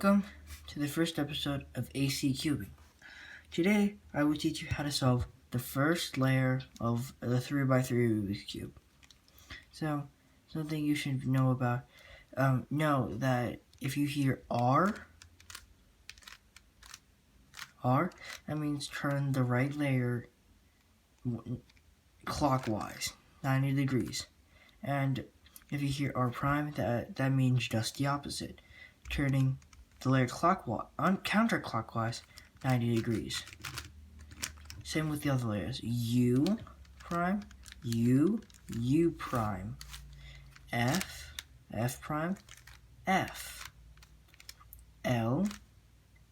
Welcome to the first episode of AC Cubing. Today, I will teach you how to solve the first layer of the 3x3 Rubik's Cube. So, something you should know about, know that if you hear R, that means turn the right layer clockwise, 90 degrees. And if you hear R prime, that means just the opposite, turning the layer counterclockwise 90 degrees. Same with the other layers. U prime, U prime, F prime, F, L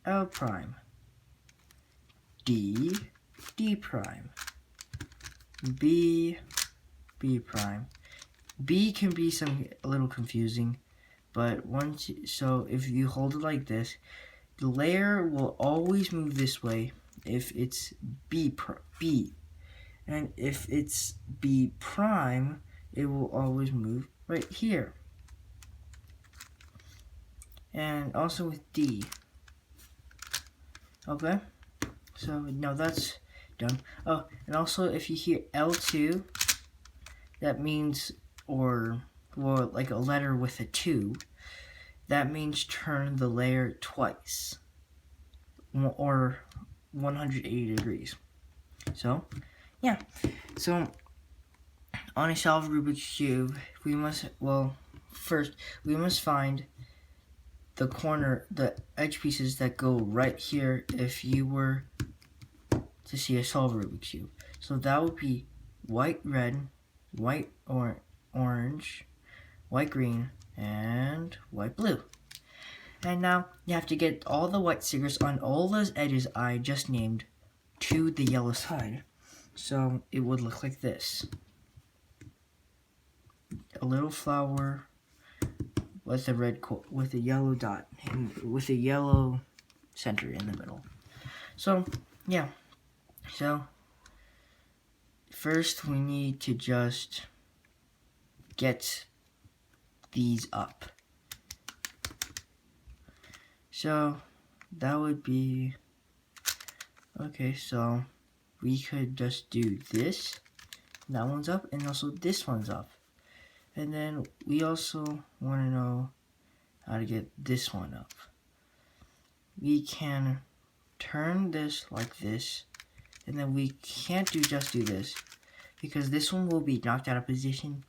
prime, D prime, B prime. B can be a little confusing, but so if you hold it like this, the layer will always move this way if it's B, and if it's B prime, it will always move right here. And also with D. Okay, so now that's done. Oh, and also if you hear L2, that means, like a letter with a 2, that means turn the layer twice, or 180 degrees. So, yeah. So, on a solved Rubik's Cube, we must find the edge pieces that go right here if you were to see a solved Rubik's Cube. So that would be white, red, white, orange, white, green, and white, blue. And now you have to get all the white stickers on all those edges I just named to the yellow side. So it would look like this. A little flower with a yellow dot and with a yellow center in the middle. So yeah. So first we need to just get these up. So that would be okay. So we could just do this. That one's up, and also this one's up. And then we also want to know how to get this one up. We can turn this like this, and then we can't just do this because this one will be knocked out of position.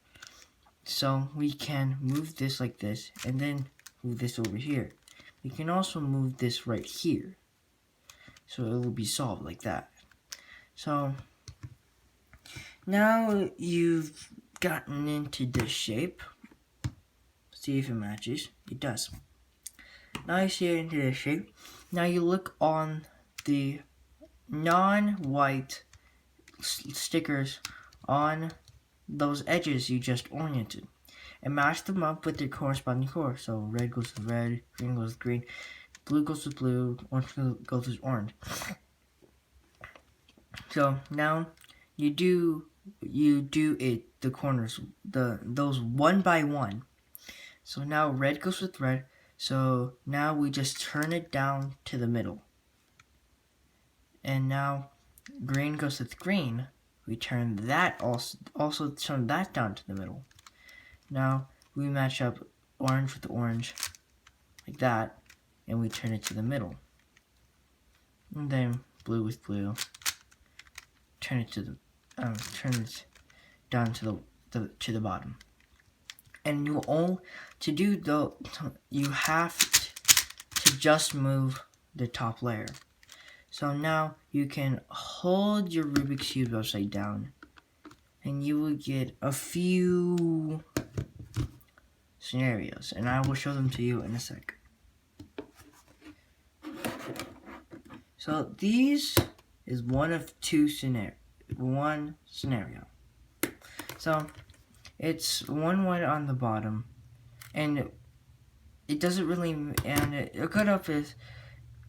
So we can move this like this, and then move this over here. We can also move this right here, so it will be solved like that. So now you've gotten into this shape. See if it matches. It does. Now you see it into this shape. Now you look on the non-white stickers on those edges you just oriented and match them up with their corresponding color. So red goes with red, green goes with green, blue goes with blue, orange goes with orange. So now you do the corners, those one by one. So now red goes with red. So now we just turn it down to the middle. And now green goes with green. We turn that also turn that down to the middle. Now we match up orange with orange like that, and we turn it to the middle. And then blue with blue. Turn it down to the bottom. And you have to just move the top layer. So now you can hold your Rubik's Cube upside down, and you will get a few scenarios, and I will show them to you in a sec. So these is one scenario. So it's one white on the bottom, and it doesn't really, and a cut up is,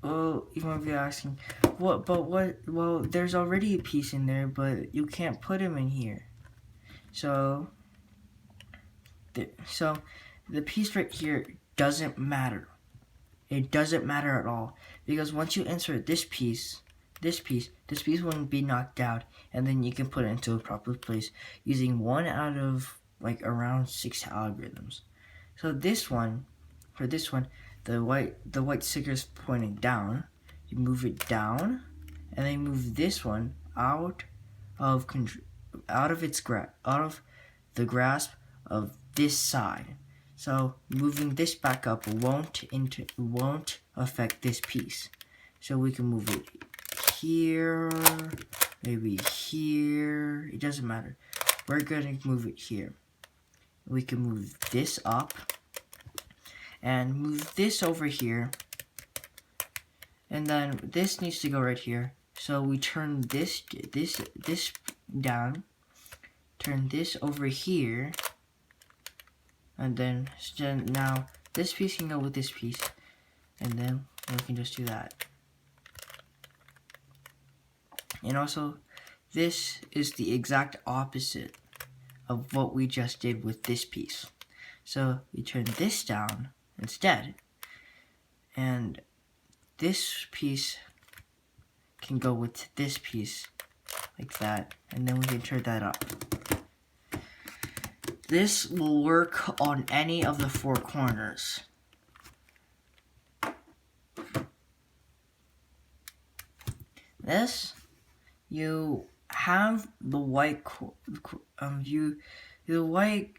well, you might be asking, well, there's already a piece in there, but you can't put him in here. So the piece right here doesn't matter. It doesn't matter at all, because once you insert this piece wouldn't be knocked out, and then you can put it into a proper place using one out of like around 6 algorithms. So this one, for this one, the white sticker is pointing down. You move it down, and then move this one out of the grasp of this side. So moving this back up won't affect this piece. So we can move it here, maybe here. It doesn't matter. We're gonna move it here. We can move this up and move this over here, and then this needs to go right here. So we turn this down, turn this over here, and then now this piece can go with this piece, and then we can just do that. And also, this is the exact opposite of what we just did with this piece. So we turn this down instead, and this piece can go with this piece like that, and then we can turn that up. This will work on any of the 4 corners. This, you have the white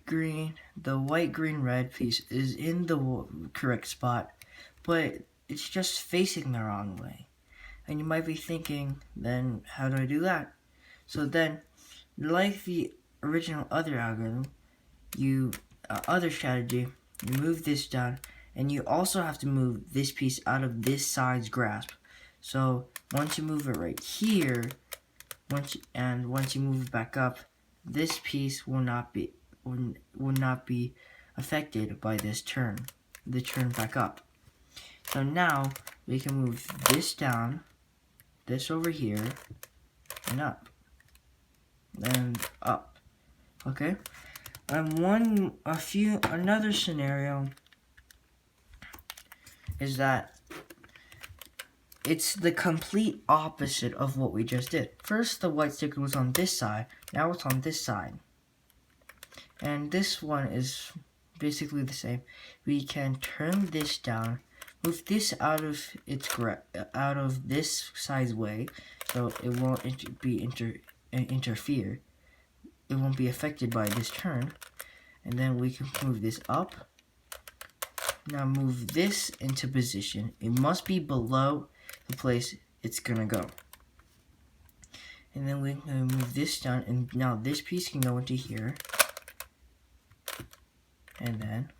green red piece is in the correct spot, but it's just facing the wrong way. And you might be thinking, then how do I do that? So then, like the original other algorithm, other strategy, you move this down, and you also have to move this piece out of this side's grasp. So once you move it right here, once you move it back up, this piece will not be affected by this turn, the turn back up. So now we can move this down, this over here, and up, and up. Okay. Another scenario is that it's the complete opposite of what we just did. First, the white sticker was on this side. Now it's on this side. And this one is basically the same. We can turn this down, move this out of this side's way, so it won't interfere. It won't be affected by this turn. And then we can move this up. Now move this into position. It must be below the place it's gonna go. And then we can move this down, and now this piece can go into here. And then,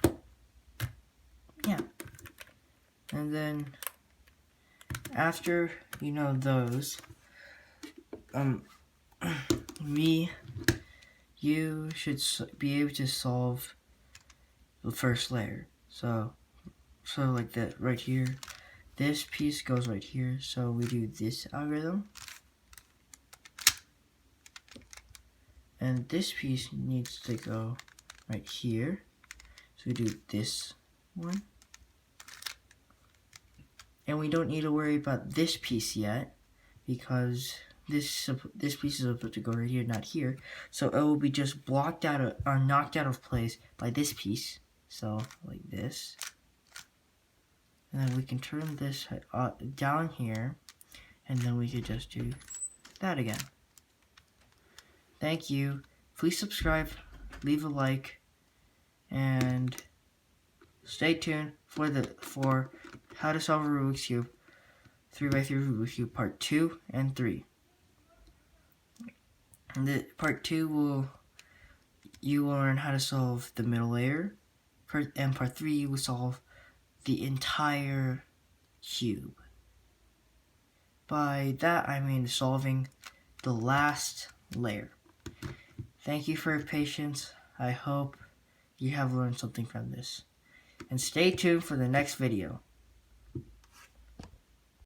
yeah. And then, after you know those, you should be able to solve the first layer. So like that right here. This piece goes right here, so we do this algorithm. And this piece needs to go right here. So we do this one. And we don't need to worry about this piece yet, because this piece is supposed to go right here, not here. So it will be just blocked out of, or knocked out of place by this piece. So like this. And then we can turn this down here, and then we could just do that again. Thank you. Please subscribe, leave a like, and stay tuned for how to solve a Rubik's Cube, 3x3 Rubik's Cube Part 2 and 3. And the Part 2 you will learn how to solve the middle layer, and Part 3 you will solve the entire cube. By that I mean solving the last layer. Thank you for your patience. I hope you have learned something from this. And stay tuned for the next video.